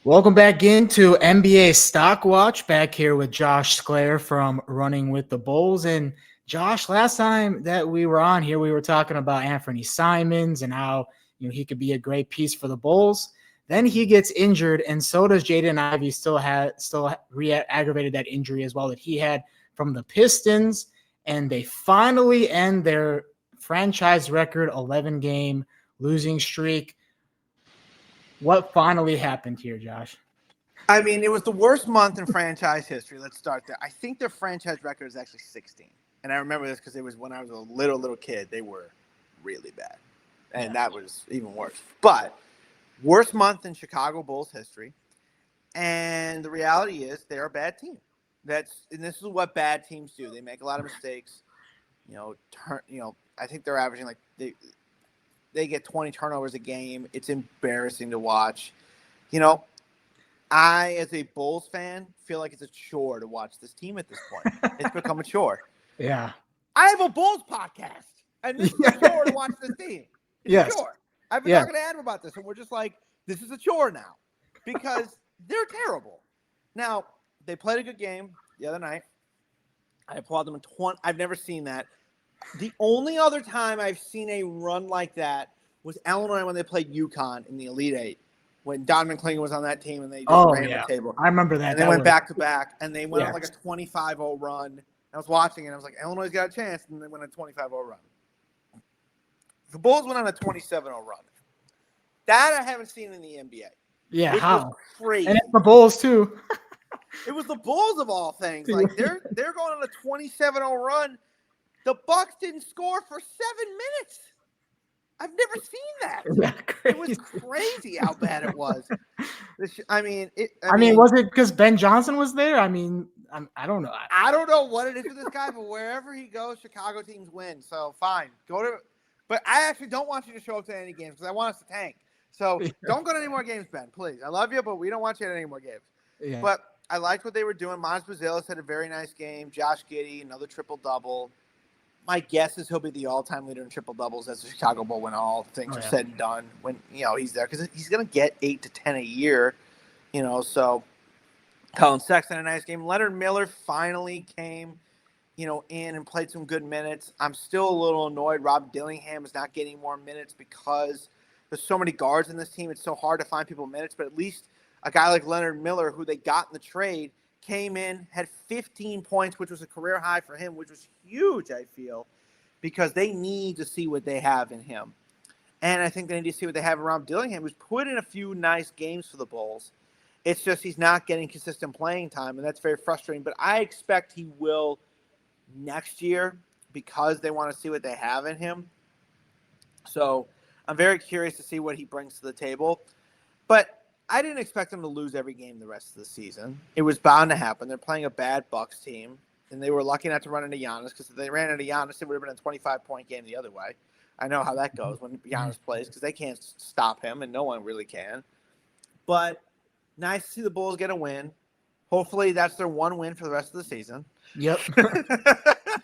Welcome back into NBA Stock Watch. Back here with Josh Sclair from Running with the Bulls. And Josh, last time that we were on here, we were talking about Anthony Simons and how he could be a great piece for the Bulls. Then he gets injured, and so does Jaden Ivey. Still re-aggravated that injury as well that he had from the Pistons, and they finally end their franchise record 11-game losing streak. What finally happened here, Josh? I mean, it was the worst month in franchise history. Let's start there. I think their franchise record is actually 16. And I remember this because it was when I was a little kid. They were really bad. And that was even worse. But worst month in Chicago Bulls history. And the reality is they're a bad team. And this is what bad teams do. They make a lot of mistakes. I think they're averaging they get 20 turnovers a game. It's embarrassing to watch. I, as a Bulls fan, feel like it's a chore to watch this team at this point. It's become a chore. Yeah. I have a Bulls podcast, and this is a chore to watch this team. It's a chore. I've been talking to Adam about this, and we're just like, this is a chore now because they're terrible. Now, they played a good game the other night. I applaud them. I've never seen that. The only other time I've seen a run like that was Illinois when they played UConn in the Elite Eight. When Donovan Clingan was on that team and they just ran the table. I remember that. And they went back-to-back, and they went on like a 25-0 run. I was watching it, and I was like, Illinois got a chance, and they went on a 25-0 run. The Bulls went on a 27-0 run. That I haven't seen in the NBA. Yeah, how? Crazy. And it's the Bulls, too. It was the Bulls of all things. Like, they're going on a 27-0 run. The Bucks didn't score for 7 minutes. I've never seen that. It was crazy how bad it was. I mean, was it because Ben Johnson was there? I mean, I don't know. I don't know what it is with this guy, but wherever he goes, Chicago teams win. So fine, but I actually don't want you to show up to any games because I want us to tank. So don't go to any more games, Ben, please. I love you, but we don't want you at any more games. Yeah. But I liked what they were doing. Mons Bazelis had a very nice game. Josh Giddey, another triple-double. My guess is he'll be the all-time leader in triple-doubles as a Chicago Bull when all things are said and done. When he's there, because he's going to get 8 to 10 a year. So Colin Sexton, a nice game. Leonard Miller finally came, in and played some good minutes. I'm still a little annoyed. Rob Dillingham is not getting more minutes because there's so many guards in this team. It's so hard to find people minutes. But at least a guy like Leonard Miller, who they got in the trade, came in, had 15 points, which was a career high for him, which was huge, I feel, because they need to see what they have in him. And I think they need to see what they have around Dillingham, who's put in a few nice games for the Bulls. It's just he's not getting consistent playing time, and that's very frustrating. But I expect he will next year because they want to see what they have in him. So I'm very curious to see what he brings to the table. But I didn't expect them to lose every game the rest of the season. It was bound to happen. They're playing a bad Bucks team, and they were lucky not to run into Giannis because if they ran into Giannis, it would have been a 25-point game the other way. I know how that goes when Giannis plays because they can't stop him, and no one really can. But nice to see the Bulls get a win. Hopefully that's their one win for the rest of the season. Yep.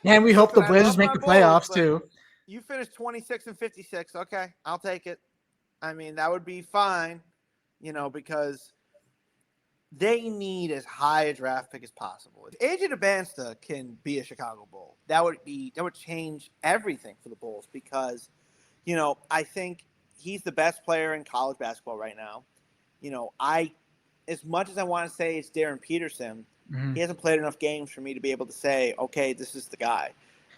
And we hope the Blazers make the playoffs, too. You finished 26-56. Okay, I'll take it. I mean, that would be fine. Because they need as high a draft pick as possible. If AJ DeBansta can be a Chicago Bull, that would change everything for the Bulls because, I think he's the best player in college basketball right now. As much as I want to say it's Darren Peterson, he hasn't played enough games for me to be able to say, okay, this is the guy.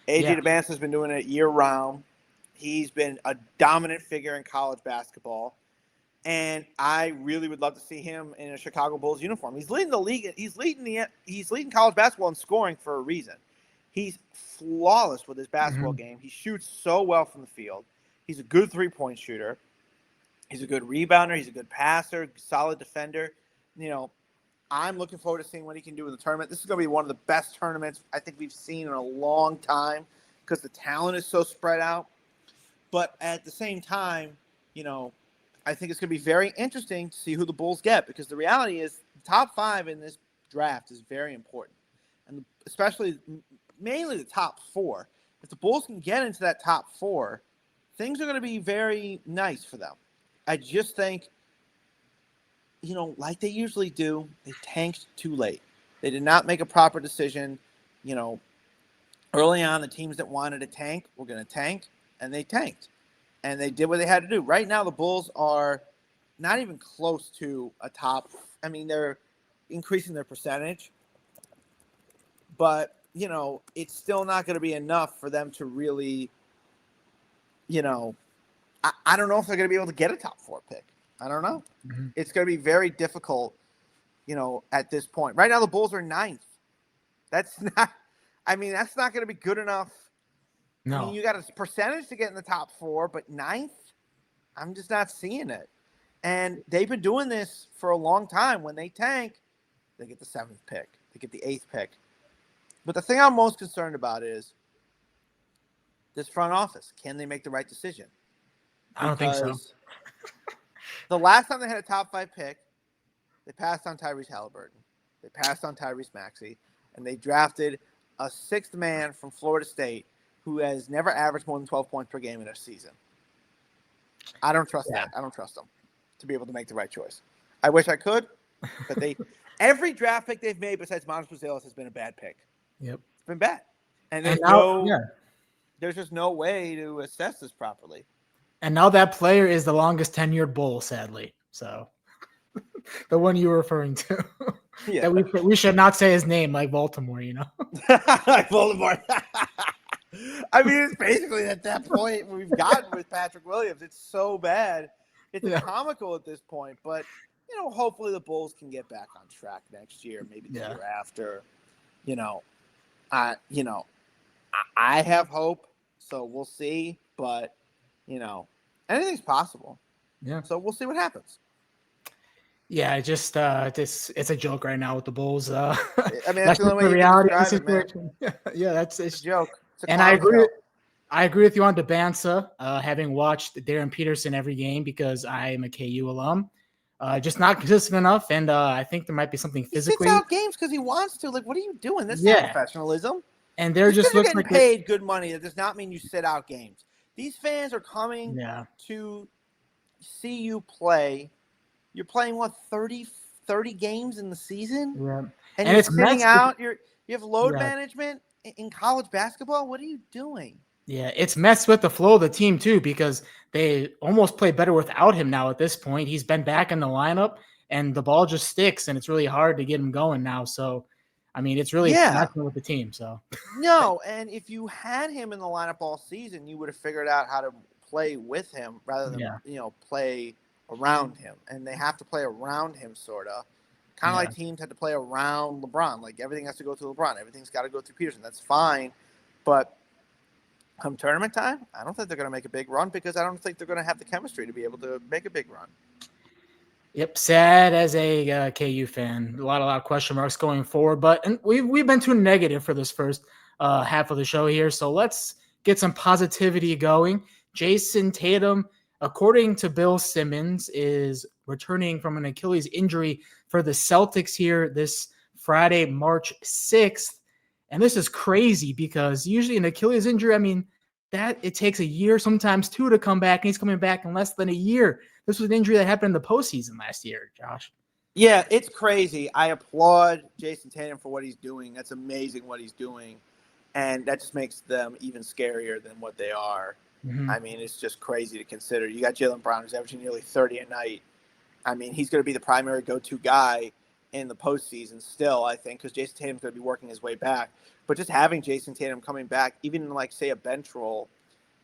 AJ DeBansta's been doing it year round. He's been a dominant figure in college basketball. And I really would love to see him in a Chicago Bulls uniform. He's leading the league. He's leading college basketball in scoring for a reason. He's flawless with his basketball game. He shoots so well from the field. He's a good three-point shooter. He's a good rebounder. He's a good passer, solid defender. I'm looking forward to seeing what he can do in the tournament. This is going to be one of the best tournaments I think we've seen in a long time because the talent is so spread out. But at the same time, I think it's going to be very interesting to see who the Bulls get because the reality is the top 5 in this draft is very important. And especially mainly the top 4. If the Bulls can get into that top 4, things are going to be very nice for them. I just think like they usually do, they tanked too late. They did not make a proper decision. Early on, the teams that wanted to tank were going to tank, and they tanked. And they did what they had to do. Right now, the Bulls are not even close to a top. I mean, they're increasing their percentage, but, it's still not going to be enough for them to really, I don't know if they're going to be able to get a top 4 pick. I don't know. Mm-hmm. It's going to be very difficult, at this point. Right now, the Bulls are 9th. That's not going to be good enough. No. I mean, you got a percentage to get in the top 4, but 9th, I'm just not seeing it. And they've been doing this for a long time. When they tank, they get the 7th pick. They get the 8th pick. But the thing I'm most concerned about is this front office. Can they make the right decision? I don't think so. Because the last time they had a top 5 pick, they passed on Tyrese Halliburton. They passed on Tyrese Maxey. And they drafted a 6th man from Florida State who has never averaged more than 12 points per game in a season. I don't trust that. I don't trust them to be able to make the right choice. I wish I could, but every draft pick they've made besides Montrezl Harrell has been a bad pick. Yep. It's been bad. And there's just no way to assess this properly. And now that player is the longest tenured Bull, sadly. So the one you were referring to. Yeah. That we should not say his name like Baltimore, Like Baltimore. I mean, it's basically at that point we've gotten with Patrick Williams. It's so bad. It's comical at this point. But, hopefully the Bulls can get back on track next year, maybe the year after. I have hope, so we'll see. But, anything's possible. Yeah. So we'll see what happens. Yeah, it's a joke right now with the Bulls. I mean, that's the only way you reality can of the describe situation. Yeah, it's a joke. And I agree. I agree with you on Debansa, having watched Darren Peterson every game because I am a KU alum. Just not consistent enough, and I think there might be something physically. He sits out games because he wants to. Like, what are you doing? That's not professionalism. And they're just looks like paid good money. That does not mean you sit out games. These fans are coming to see you play. You're playing 30 games in the season, and you're it's sitting out. You have load management in college basketball. What are you doing? Yeah, it's messed with the flow of the team too because they almost play better without him now at this point. He's been back in the lineup, and the ball just sticks, and it's really hard to get him going now. So, I mean, it's really messing with the team. So no, and if you had him in the lineup all season, you would have figured out how to play with him rather than play around him. And they have to play around him, sort of. Kind of like teams had to play around LeBron. Like, everything has to go through LeBron. Everything's got to go through Peterson. That's fine. But come tournament time, I don't think they're going to make a big run because I don't think they're going to have the chemistry to be able to make a big run. Yep, sad as a KU fan. A lot of question marks going forward. But we've been too negative for this first half of the show here. So let's get some positivity going. Jayson Tatum, according to Bill Simmons, is returning from an Achilles injury for the Celtics here this Friday, March 6th. And this is crazy because usually an Achilles injury, I mean, that it takes a year, sometimes 2 to come back, and he's coming back in less than a year. This was an injury that happened in the postseason last year, Josh. Yeah, it's crazy. I applaud Jayson Tatum for what he's doing. That's amazing what he's doing. And that just makes them even scarier than what they are. Mm-hmm. I mean, it's just crazy to consider. You got Jaylen Brown, who's averaging nearly 30 a night. I mean, he's going to be the primary go-to guy in the postseason still, I think, because Jayson Tatum's going to be working his way back. But just having Jayson Tatum coming back, even in, like, say, a bench role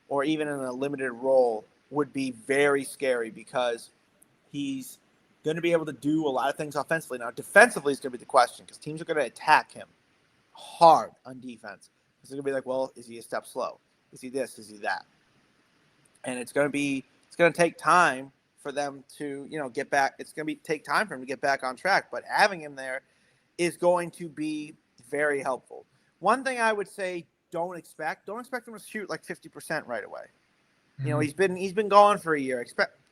or even in a limited role, would be very scary because he's going to be able to do a lot of things offensively. Now, defensively is going to be the question because teams are going to attack him hard on defense. It's going to be like, well, is he a step slow? Is he this? Is he that? And it's going to take time for them to, get back. It's going to take time for him to get back on track. But having him there is going to be very helpful. One thing I would say, don't expect him to shoot like 50% right away. Mm-hmm. He's been gone for a year.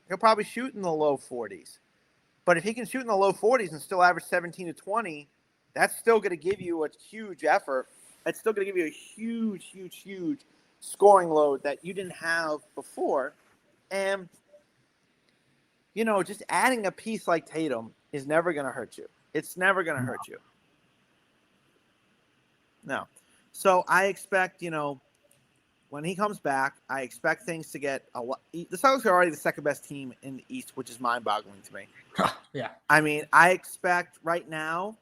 He'll probably shoot in the low 40s. But if he can shoot in the low 40s and still average 17 to 20, that's still going to give you a huge effort. It's still going to give you a huge, huge, huge scoring load that you didn't have before. And, just adding a piece like Tatum is never going to hurt you. It's never going to hurt you. No. So I expect, when he comes back, I expect things to get a lot. The Celtics are already the second best team in the East, which is mind-boggling to me. Yeah. I mean, I expect right now,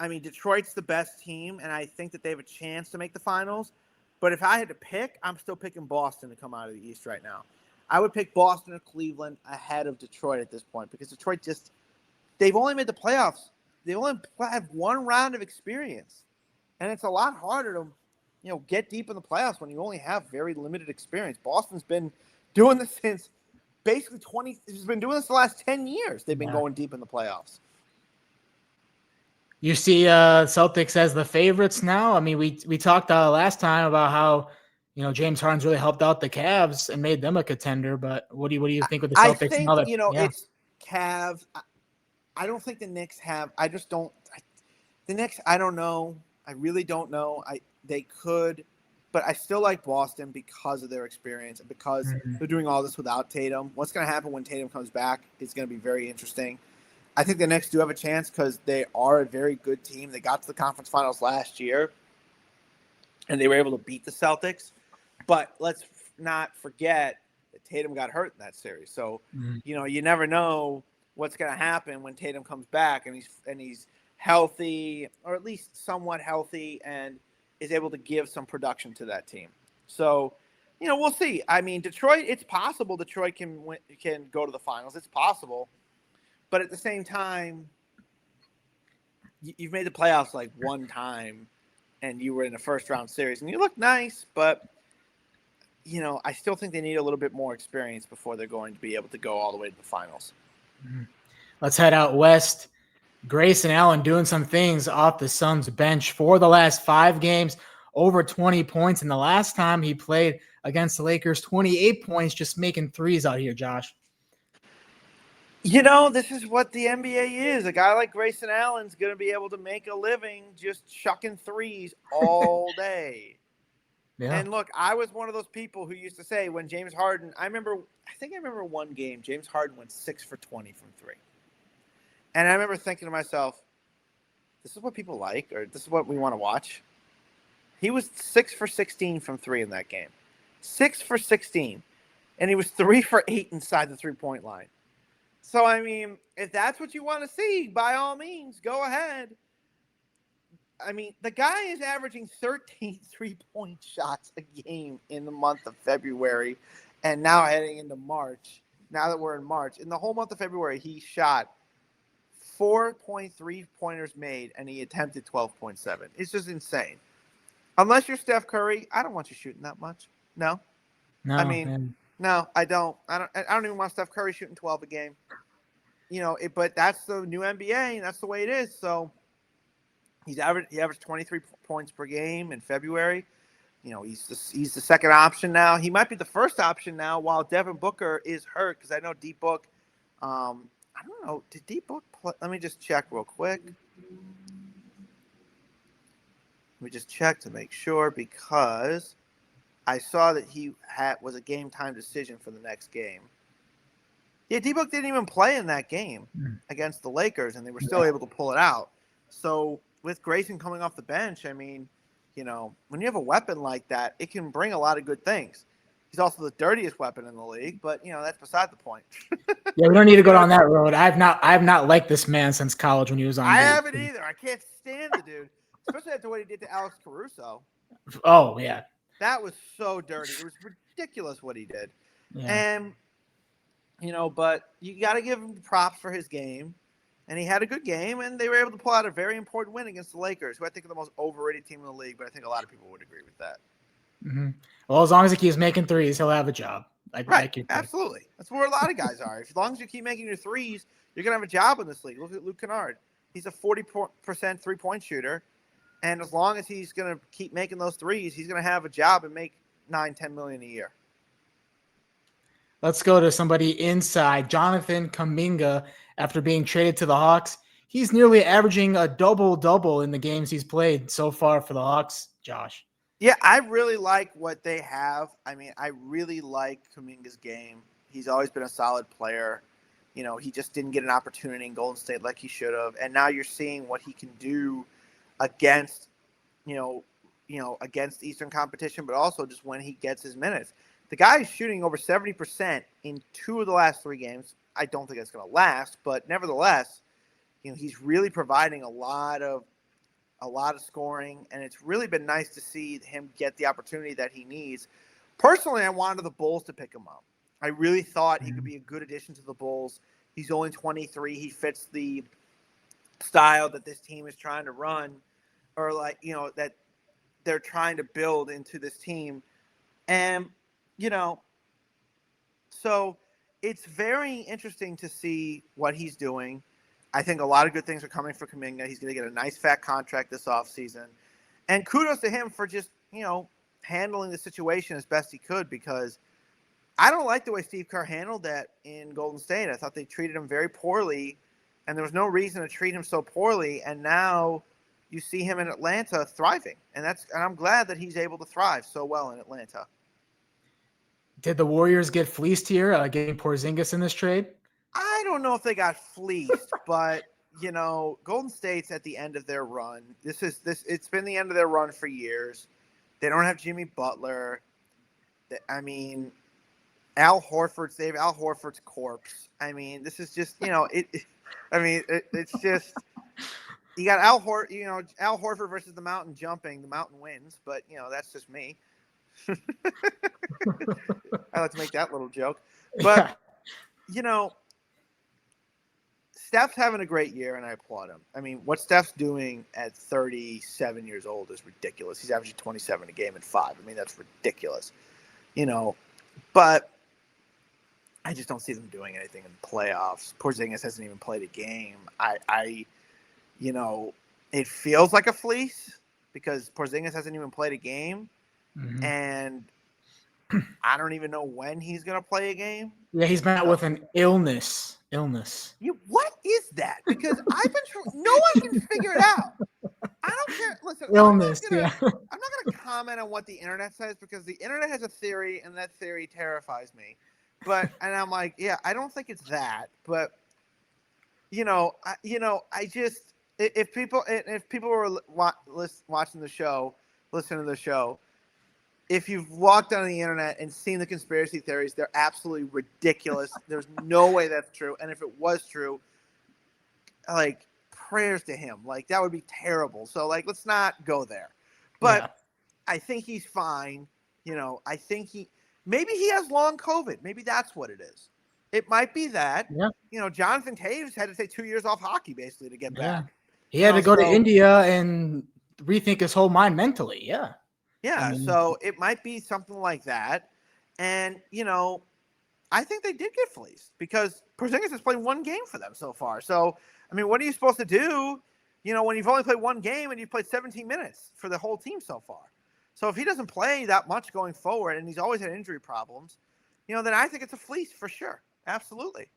Detroit's the best team, and I think that they have a chance to make the finals. But if I had to pick, I'm still picking Boston to come out of the East right now. I would pick Boston or Cleveland ahead of Detroit at this point because Detroit they've only made the playoffs. They only have one round of experience. And it's a lot harder to, get deep in the playoffs when you only have very limited experience. Boston's been doing this since basically it's been doing this the last 10 years. They've been going deep in the playoffs. You see Celtics as the favorites now. I mean, we talked last time about how, James Harden's really helped out the Cavs and made them a contender. But what do you think with the Celtics? I think, it's Cavs. I don't think the Knicks have – I just don't – the Knicks, I don't know. I really don't know. They could, but I still like Boston because of their experience and because they're doing all this without Tatum. What's going to happen when Tatum comes back is going to be very interesting. I think the Knicks do have a chance because they are a very good team. They got to the conference finals last year, and they were able to beat the Celtics. But let's not forget that Tatum got hurt in that series. So, you never know what's going to happen when Tatum comes back and he's healthy, or at least somewhat healthy, and is able to give some production to that team. So, we'll see. I mean, Detroit, it's possible Detroit can go to the finals. It's possible. But at the same time, you've made the playoffs like one time, and you were in a first-round series, and you look nice, but, I still think they need a little bit more experience before they're going to be able to go all the way to the finals. Let's head out west. Grayson Allen doing some things off the Suns bench for the last 5 games, over 20 points. And the last time he played against the Lakers, 28 points, just making threes out here, Josh. This is what the NBA is. A guy like Grayson Allen's going to be able to make a living just chucking threes all day. Yeah. And look, I was one of those people who used to say when James Harden, I remember one game, James Harden went 6 for 20 from 3. And I remember thinking to myself, this is what people like, or this is what we want to watch. He was 6 for 16 from 3 in that game. 6 for 16. And he was 3 for 8 inside the three-point line. So, I mean, if that's what you want to see, by all means, go ahead. I mean, the guy is averaging 13 three-point shots a game in the month of February, and now heading into March. Now that we're in March. In the whole month of February, he shot 4.3 pointers made, and he attempted 12.7. It's just insane. Unless you're Steph Curry, I don't want you shooting that much. No. I mean, man. No, I don't. I don't even want Steph Curry shooting 12 a game. But that's the new NBA, and that's the way it is. So he averaged 23 points per game in February. He's the second option now. He might be the first option now while Devin Booker is hurt, because I know D-Book I don't know. Did D-Book play? Let me just check real quick. Let me just check to make sure, because I saw that he was a game time decision for the next game. Yeah, D-Book didn't even play in that game against the Lakers, and they were still able to pull it out. So with Grayson coming off the bench, I mean, when you have a weapon like that, it can bring a lot of good things. He's also the dirtiest weapon in the league, but that's beside the point. Yeah, we don't need to go down that road. I've not liked this man since college when he was on. I haven't either. I can't stand the dude, especially after what he did to Alex Caruso. Oh yeah, that was so dirty. It was ridiculous what he did. Yeah. And but you got to give him props for his game, and he had a good game, and they were able to pull out a very important win against the Lakers, who I think are the most overrated team in the league. But I think a lot of people would agree with that. Mm-hmm. Well, as long as he keeps making threes, he'll have a job. Right, absolutely. That's where a lot of guys are. As long as you keep making your threes, you're going to have a job in this league. Look at Luke Kennard. He's a 40% three-point shooter, and as long as he's going to keep making those threes, he's going to have a job and make $9-10 million a year. Let's go to somebody inside. Jonathan Kuminga, after being traded to the Hawks, he's nearly averaging a double-double in the games he's played so far for the Hawks, Josh. Yeah, I really like what they have. I mean, I really like Kuminga's game. He's always been a solid player. He just didn't get an opportunity in Golden State like he should have. And now you're seeing what he can do against, against Eastern competition, but also just when he gets his minutes. The guy is shooting over 70% in 2 of the last 3 games. I don't think it's going to last, but nevertheless, he's really providing a lot of scoring, and it's really been nice to see him get the opportunity that he needs. Personally, I wanted the Bulls to pick him up. I really thought he could be a good addition to the Bulls. He's only 23. He fits the style that this team is trying to run, or that they're trying to build into this team. And, so it's very interesting to see what he's doing. I think a lot of good things are coming for Kuminga. He's going to get a nice fat contract this offseason. And kudos to him for just, handling the situation as best he could, because I don't like the way Steve Kerr handled that in Golden State. I thought they treated him very poorly, and there was no reason to treat him so poorly. And now you see him in Atlanta thriving. And I'm glad that he's able to thrive so well in Atlanta. Did the Warriors get fleeced here, getting Porzingis in this trade? I don't know if they got fleeced, but Golden State's at the end of their run. It's been the end of their run for years. They don't have Jimmy Butler. I mean, Al Horford's corpse. I mean, this is just, it's just, you got Al Horford versus the mountain jumping. The mountain wins, but that's just me. I like to make that little joke, but Steph's having a great year, and I applaud him. I mean, what Steph's doing at 37 years old is ridiculous. He's averaging 27 a game in 5. I mean, that's ridiculous, but I just don't see them doing anything in the playoffs. Porzingis hasn't even played a game. It feels like a fleece because Porzingis hasn't even played a game, and I don't even know when he's going to play a game. Yeah, he's been out with an illness. What is that? Because I've been no one can figure it out. I don't care. Listen, illness. I'm not going to comment on what the internet says, because the internet has a theory, and that theory terrifies me. And I'm like, yeah, I don't think it's that. But I just, if people were watching the show, listening to the show, if you've walked on the internet and seen the conspiracy theories, they're absolutely ridiculous. There's no way that's true. And if it was true, prayers to him. That would be terrible. So, let's not go there. But yeah. I think he's fine. I think maybe he has long COVID. Maybe that's what it is. It might be that. Yeah. Jonathan Taves had to take 2 years off hockey, basically, to get back. He had to go to India and rethink his whole mind mentally. Yeah. Yeah, so it might be something like that. And, I think they did get fleeced because Porzingis has played 1 game for them so far. So, I mean, what are you supposed to do, when you've only played 1 game and you've played 17 minutes for the whole team so far? So if he doesn't play that much going forward, and he's always had injury problems, then I think it's a fleece for sure. Absolutely.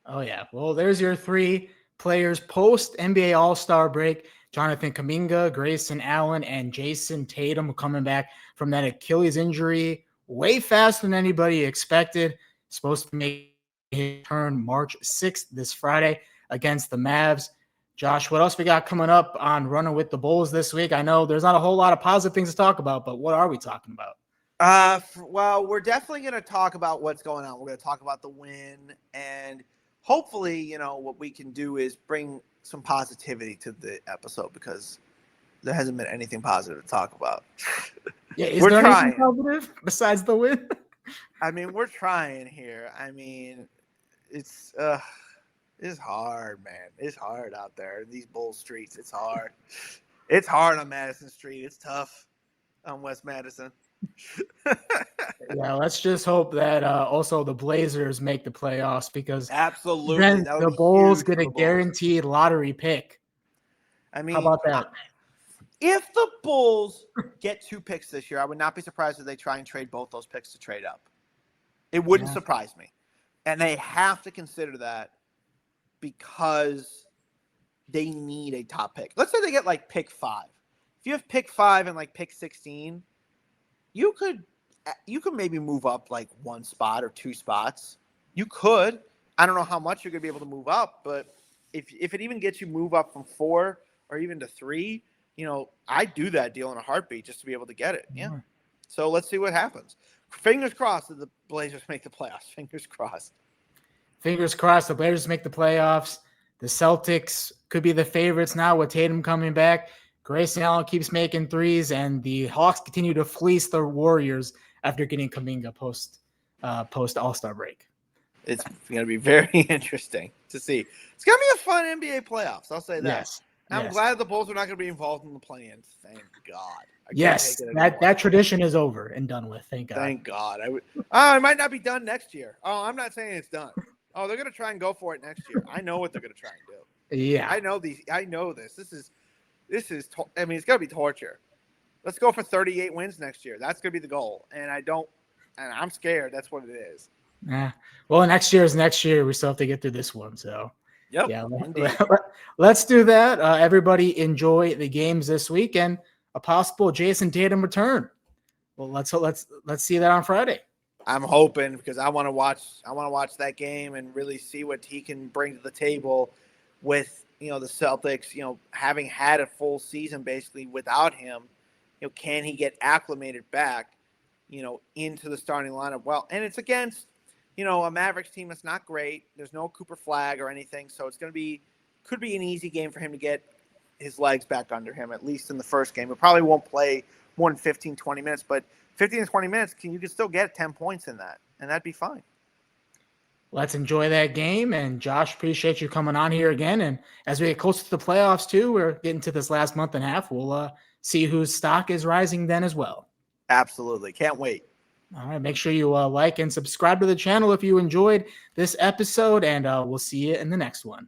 Oh, yeah. Well, there's your 3 players post NBA All-Star break. Jonathan Kuminga, Grayson Allen, and Jayson Tatum coming back from that Achilles injury way faster than anybody expected. Supposed to make his turn March 6th this Friday against the Mavs. Josh, what else we got coming up on Running with the Bulls this week? I know there's not a whole lot of positive things to talk about, but what are we talking about? Well, we're definitely going to talk about what's going on. We're going to talk about the win, and hopefully, what we can do is bring some positivity to the episode, because there hasn't been anything positive to talk about. Yeah, is there anything positive besides the win? I mean, we're trying here. I mean, it's hard, man. It's hard out there in these Bull streets. It's hard. It's hard on Madison Street. It's tough on West Madison. Yeah, let's just hope that also the Blazers make the playoffs, because absolutely then the Bulls get a guaranteed lottery pick. I mean, how about that? If the Bulls get 2 picks this year, I would not be surprised if they try and trade both those picks to trade up. It wouldn't surprise me. And they have to consider that, because they need a top pick. Let's say they get pick 5. If you have pick 5 and pick 16, you could maybe move up 1 spot or 2 spots. You could. I don't know how much you're going to be able to move up, but if it even gets you move up from 4 or even to 3, I'd do that deal in a heartbeat just to be able to get it. Yeah. So let's see what happens. Fingers crossed that the Blazers make the playoffs. Fingers crossed. Fingers crossed the Blazers make the playoffs. The Celtics could be the favorites now with Tatum coming back. Grayson Allen keeps making threes, and the Hawks continue to fleece the Warriors after getting Kuminga post All-Star break. It's going to be very interesting to see. It's going to be a fun NBA playoffs. I'll say that. Yes. I'm glad the Bulls are not going to be involved in the play-ins. Thank God. Yes, that tradition is over and done with. Thank God. Thank God. It might not be done next year. Oh, I'm not saying it's done. Oh, they're going to try and go for it next year. I know what they're going to try and do. Yeah. I know this. This is it's going to be torture. Let's go for 38 wins next year. That's going to be the goal. And I'm scared. That's what it is. Yeah. Well, next year is next year. We still have to get through this one. So, yep. Yeah, let's do that. Everybody enjoy the games this week and a possible Jayson Tatum return. Well, let's see that on Friday. I'm hoping because I want to watch that game and really see what he can bring to the table with, the Celtics, having had a full season basically without him. Can he get acclimated back, into the starting lineup? Well, and it's against, a Mavericks team that's not great. There's no Cooper Flag or anything. So it's could be an easy game for him to get his legs back under him, at least in the first game. He probably won't play more than 15, 20 minutes, but 15 to 20 minutes, you can still get 10 points in that, and that'd be fine. Let's enjoy that game. And Josh, appreciate you coming on here again. And as we get closer to the playoffs too, we're getting to this last month and a half. We'll see whose stock is rising then as well. Absolutely. Can't wait. All right. Make sure you like and subscribe to the channel if you enjoyed this episode, and we'll see you in the next one.